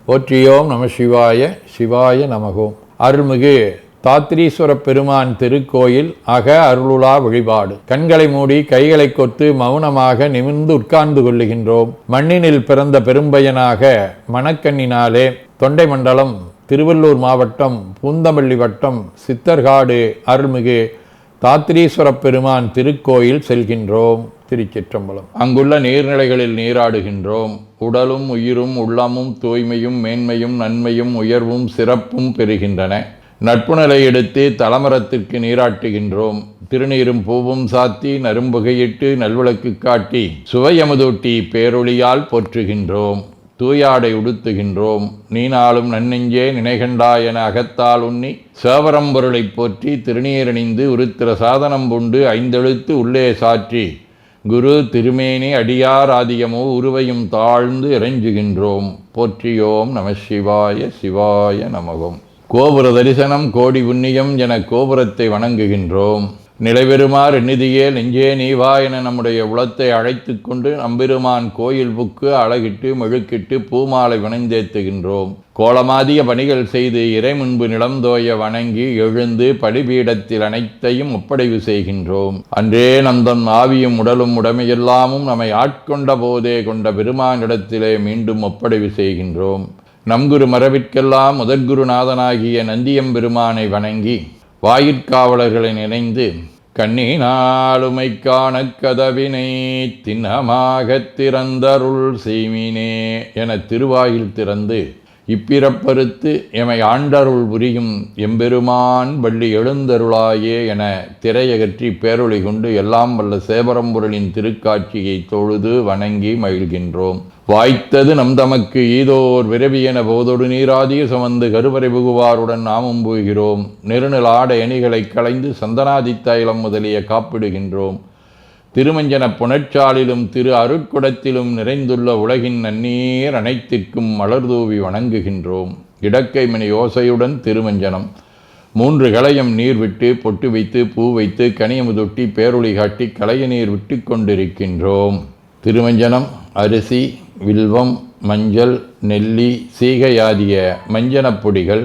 போற்றியோம் நம சிவாய. சிவாய நமகோம். அருள்மிகு தாத்ரீஸ்வர பெருமான் திருக்கோயில் அக அருளுலா வழிபாடு. கண்களை மூடி கைகளை கொத்து மௌனமாக நிமிர்ந்து உட்கார்ந்து கொள்ளுகின்றோம். மண்ணினில் பிறந்த பெரும்பயனாக மணக்கண்ணினாலே தொண்டை மண்டலம் திருவள்ளூர் மாவட்டம் பூந்தமல்லி வட்டம் சித்தர்காடு அருள்மிகு தாத்ரீஸ்வர பெருமான் திருக்கோயில் செல்கின்றோம். திருச்சிற்றம்பலம். அங்குள்ள நீர்நிலைகளில் நீராடுகின்றோம். உடலும் உயிரும் உள்ளமும் தூய்மையும் மேன்மையும் நன்மையும் உயர்வும் சிறப்பும் பெறுகின்றன. நட்புணலை எடுத்து தலமரத்திற்கு நீராட்டுகின்றோம். திருநீரும் பூவும் சாத்தி நரும்புகையிட்டு நல்விளக்கு காட்டி சுவையமுதூட்டி பேரொளியால் போற்றுகின்றோம். தூயாடை உடுத்துகின்றோம். நீனாலும் நன்னெஞ்சே நினைகண்டாய் என அகத்தால் உண்ணி சேவரம் பொருளை போற்றி திருநீரணிந்து உருத்திர சாதனம் பூண்டு ஐந்தெழுத்து உள்ளே சாற்றி குரு திருமேனி அடியார் ஆதியமோ உருவையும் தாழ்ந்து இறைஞ்சுகின்றோம். போற்றியோம் நம சிவாய. சிவாய நமகம். கோபுர தரிசனம் கோடி புண்ணியம் என கோபுரத்தை வணங்குகின்றோம். நிலைபெறுமாறு எண்ணிதியே நெஞ்சே நீவா என நம்முடைய உளத்தை அழைத்து கொண்டு நம்பெருமான் கோயில் புக்கு அழகிட்டு மெழுக்கிட்டு பூமாலை வணந்தேத்துகின்றோம். கோலமாதிய பணிகள் செய்து இறை முன்பு நிலந்தோய வணங்கி எழுந்து பலிபீடத்தில் அனைத்தையும் ஒப்படைவு செய்கின்றோம். அன்றே நந்தன் ஆவியும் உடலும் உடமையெல்லாமும் நம்மை ஆட்கொண்ட போதே கொண்ட பெருமானிடத்திலே மீண்டும் ஒப்படைவு செய்கின்றோம். நம்குரு மரபிற்கெல்லாம் முதற்குருநாதனாகிய நந்தியம்பெருமானை வணங்கி வாயிற்காவலர்களை நினைந்து கண்ணினாலுமை காண கதவினை திண்ணமாகத் திறந்தருள் செய்மினே என திருவாயில் திறந்து இப்பிறப்பறுத்து எமை ஆண்டருள் புரியும் எம்பெருமான் வள்ளி எழுந்தருளாயே என திரையகற்றி பேரொளி கொண்டு எல்லாம் வல்ல சேவரம்பொருளின் திருக்காட்சியை தொழுது வணங்கி மகிழ்கின்றோம். வாய்த்தது நம் தமக்கு ஈதோர் விரவியென போதொடு நீராதிய சுமந்து கருவறை புகுவாருடன் நாமும் போகிறோம். நெருநில ஆடை அணிகளை களைந்து சந்தனாதி தைலம் முதலிய காப்பிடுகின்றோம். திருமஞ்சன புனச்சாலிலும் திரு அருட்குடத்திலும் நிறைந்துள்ள உலகின் நன்னீர் அனைத்திற்கும் மலர்தூவி வணங்குகின்றோம். இடக்கை மணி ஓசையுடன் திருமஞ்சனம் 3 களையம் நீர் விட்டு பொட்டு வைத்து பூ வைத்து கனியமுதொட்டி பேரொளி காட்டி களைய நீர் விட்டு கொண்டிருக்கின்றோம். திருமஞ்சனம் அரிசி வில்வம் மஞ்சள் நெல்லி சீகையாதிய மஞ்சனப் பொடிகள்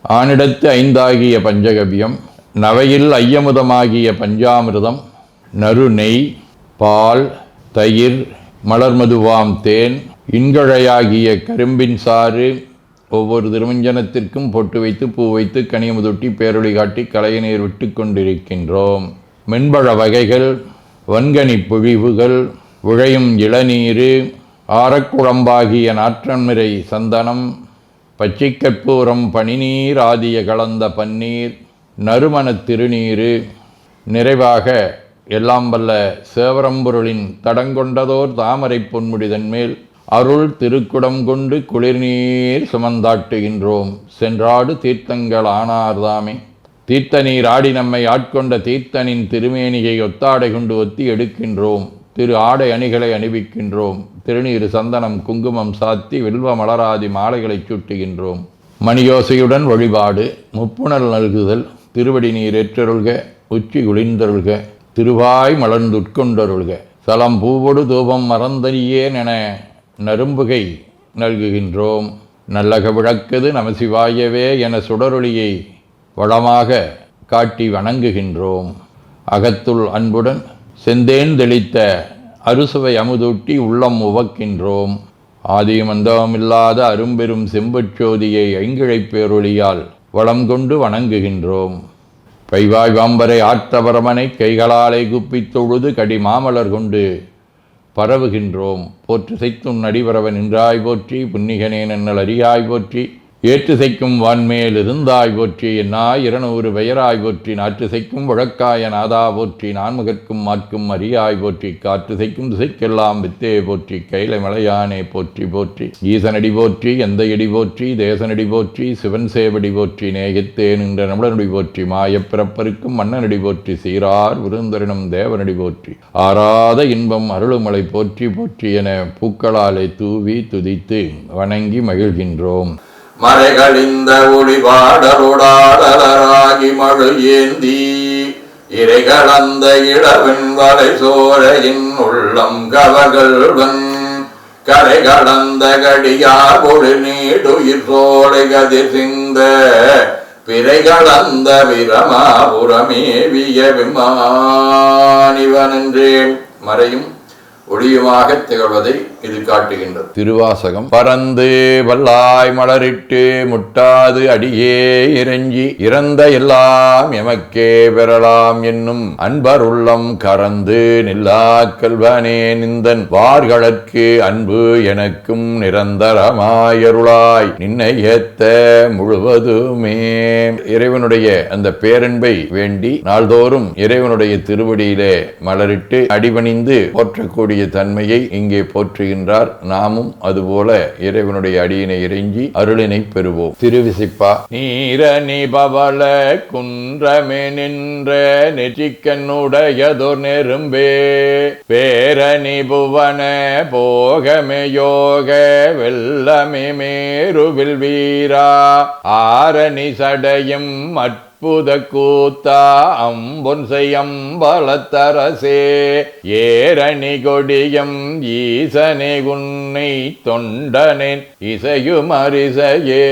ஆனிடத்து 5 ஆகிய பஞ்சகவியம் நவையில் ஐயமுதமாகிய பஞ்சாமிர்தம் நறு நெய் பால் தயிர் மலர்மதுவாம் தேன் இன்கழையாகிய கரும்பின் சாறு ஒவ்வொரு திருமஞ்சனத்திற்கும் பொட்டு வைத்து பூ வைத்து கனியமுதொட்டி பேரொளி காட்டி களைய நீர் விட்டு கொண்டிருக்கின்றோம். மென்பழ வகைகள் வன்கனி பொழிவுகள் உழையும் இளநீர் ஆரக்குழம்பாகிய நாற்றன்மிரை சந்தனம் பச்சை கற்பூரம் பனிநீர் ஆதிய கலந்த பன்னீர் நறுமணத் திருநீர் நிறைவாக எல்லாம் வல்ல சேவரம்பொருளின் தடங்கொண்டதோர் தாமரை பொன்முடிதன் மேல் அருள் திருக்குடம் கொண்டு குளிர்நீர் சுமந்தாட்டுகின்றோம். சென்றாடு தீர்த்தங்கள் ஆனார்தாமே. தீர்த்த நீர் ஆடி நம்மை ஆட்கொண்ட தீர்த்தனின் திருமேனியை ஒத்தாடை கொண்டு ஒத்தி எடுக்கின்றோம். திரு ஆடை அணிகளை அணிவிக்கின்றோம். திருநீர் சந்தனம் குங்குமம் சாத்தி வில்வ மலராதி மாலைகளை சூட்டுகின்றோம். மணியோசையுடன் வழிபாடு. முப்புணல் நல்குதல். திருவடி நீர் ஏற்றருள்க. உச்சி குளிர்ந்தருள்க. திருவாய் மலர்ந்துட்கொண்டருள்க. சலம் பூவொடு தூபம் மறந்தறியேன் என நரும்புகை நல்குகின்றோம். நல்லக விளக்குது நமசிவாயவே என சுடரொளியை வளமாக காட்டி வணங்குகின்றோம். அகத்துள் அன்புடன் செந்தேன் தெளித்த அறுசுவை அமுதூட்டி உள்ளம் உவக்கின்றோம். ஆதியும் அந்தமில்லாத அரும்பெரும் செம்புச்சோதியை ஐங்கிழைப் பேரொளியால் வளம் கொண்டு வணங்குகின்றோம். கைவாய் வாம்பரை ஆற்றவரமனை கைகளாலே குப்பித் தொழுது கடி மாமலர் கொண்டு பரவுகின்றோம். போற்று செய்த்தும் நடிபரவன் நின்றாய் போற்றி. புன்னிகனே நன்னல் அறியாய் போற்றி. ஏற்று செய்க்கும் வான்மேல் இருந்தாய் போற்றி. என்னாய் 200 பெயராய் போற்றி. நாற்று செய்க்கும் வழக்காய நாதா போற்றி. நான்முகற்கும் மாற்கும் அறியாய் போற்றி. காற்று செய்க்கும் திசைக்கெல்லாம் வித்தே போற்றி. கைலை மலையானே போற்றி போற்றி. ஈசனடி போற்றி. எந்த எடி போற்றி. தேசனடி போற்றி. சிவன் சேவடி போற்றி. நேயத்தே நின்ற நம்மளனடி போற்றி. மாயப்பிறப்பருக்கும் மன்னனடி போற்றி. சீரார் விருந்தரினும் தேவனடி போற்றி. ஆராத இன்பம் அருளுமலை போற்றி போற்றி என பூக்களாலே தூவி துதித்து வணங்கி மகிழ்கின்றோம். மறைகளிந்த ஒளிபாடருடாடலராகி மழு ஏந்தி இறைகளந்த இளவன் வலை சோரையின் உள்ளம் கவகள்வன் கரை கடந்த கடியார் பொழு நீடுயிர் சோலை கதிர் சிந்த பிறை கடந்த பிரமாபுரமேவிய விமானிவன் என்றே மறையும் ஒளியுமாக திகழ்வதை இது காட்டுகின்றது. திருவாசகம். பறந்து வல்லாய் மலரிட்டு முட்டாது அடியே இறைஞ்சி இறந்த எல்லாம் எமக்கே பெறலாம் என்னும் அன்பர் உள்ளம் கறந்து நில்லா கல்வனே நிந்தன் வார்களற்கு அன்பு எனக்கும் நிரந்தரமாயருளாய் நின்னை ஏத்த முழுவதுமே. இறைவனுடைய அந்த பேரன்பை வேண்டி நாள்தோறும் இறைவனுடைய திருவடியிலே மலரிட்டு அடிபணிந்து போற்றக்கூடிய தன்மையை இங்கே போற்றுகின்றார். நாமும் அதுபோல இறைவனுடைய அடியினை இறைஞ்சி அருளினை பெறுவோம். திருவிசிப்பா. நீரணி பவள குன்றமே நின்ற நெற்றிக்கண்ணுடையதோர் நெரும்பே பேரணி புவன போகமே யோக வெல்லமே மேருவில் வீரா ஆரணி சடையும் புத கூத்தா அம்பொன் செய்யம்பலத்தரசே ஏரணி கொடியம் ஈசனே உன்னை தொண்டனேன் இசையும் அரிசையே.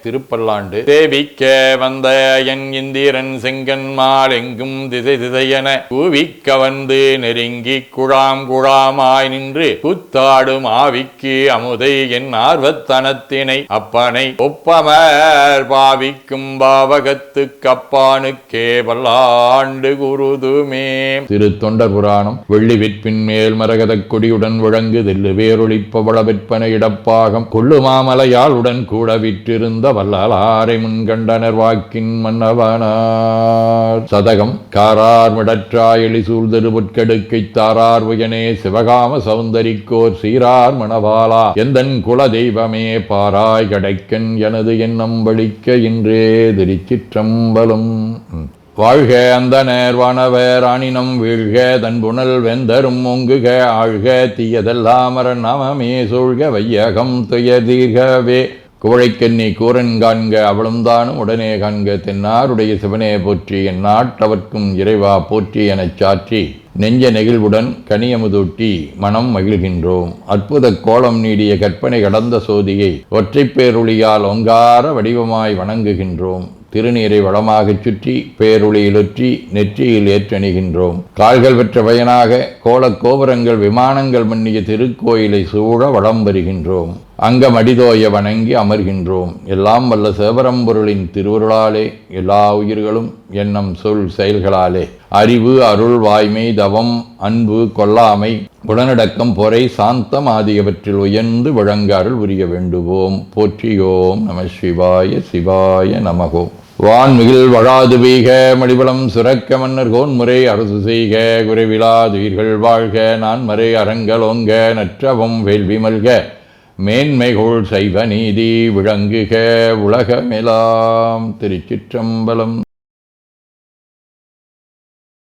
திருப்பல்லாண்டு. தேவிக்க வந்த என் இந்திரன் செங்கன்மால் எங்கும் திசை திசையென கூவிக்க வந்து நெருங்கி குழாம் குழாமாய் நின்று குத்தாடும் ஆவிக்கு அமுதை என் ஆர்வத்தனத்தினை அப்பனை ஒப்பமர் பாவிக்கும் பாவக கப்பானுக்கே பல்லாண்டு குருதுமே. திரு தொண்டர் புராணம். வெள்ளி விற்பின் மேல் மரகத கொடியுடன் விளங்கு தெல்லு வேரொழிப்பவள விற்பனை இடப்பாகம் கொள்ளுமாமலையால் உடன் கூட விற்றிருந்த வல்லாரை முன்கண்டனர் வாக்கின் மன்னவனார். சதகம். காரார் மிடற்றாய் எளிசூழ் திருபுட்கெடுக்கை தாரார் உயனே சிவகாம சௌந்தரிக்கோர் சீரார் மணவாளா எந்தன் குல தெய்வமே பாராய் கிடைக்கன் எனது எண்ணம் வலிக்க இன்றே திருச்சி ம்பலம். வாழ்க அந்தனர் வானவர் ஆணினம் வீழ்க தன்புணல் வெந்தரும் ஒங்குக ஆழ்க தீயதெல்லாம் நாமமே சூழ்க வையகம் துய தீர்கவே. குவழைக்கண்ணி கூரன் காண்க அவளும் தானும் உடனே காண்க தென்னாருடைய சிவனே போற்றி என் நாட்டவர்க்கும் இறைவா போற்றி எனச் சாற்றி நெஞ்ச நெகிழ்வுடன் கனியமுதூட்டி மனம் மகிழ்கின்றோம். அற்புத கோலம் நீடிய கற்பனை கடந்த சோதியை ஒற்றைப் பேருளியால் ஒங்கார வடிவமாய் வணங்குகின்றோம். திருநீரை வளமாகச் சுற்றி பேருளியிலுற்றி நெற்றியில் ஏற்றணிகின்றோம். கால்கள் பெற்ற பயனாக கோலக் கோபுரங்கள் விமானங்கள் மன்னிய திருக்கோயிலை சூழ வளம் வருகின்றோம். அங்கம் அடிதோய வணங்கி அமர்கின்றோம். எல்லாம் வல்ல சிவபரம்பொருளின் திருவருளாலே எல்லா உயிர்களும் எண்ணம் சொல் செயல்களாலே அறிவு அருள் வாய்மை தவம் அன்பு கொல்லாமை உடனடக்கம் பொறை சாந்தம் ஆகியவற்றில் உயர்ந்து வழங்க அருள் புரிய வேண்டுவோம். போற்றியோம் நம சிவாய சிவாய நமகோம். வான்மிகில் வழாது வீக மடிபலம் சுரக்க மன்னர் கோன்முறை அரசு செய்க குறைவிலாதுயிர்கள் வாழ்க நான் மறை அரங்கலோங்க நற்றவம் வேள்வி மல்க மேன்மைகோள் சைவ நீதி விளங்குக உலகமெலாம். திருச்சிற்றம்பலம்.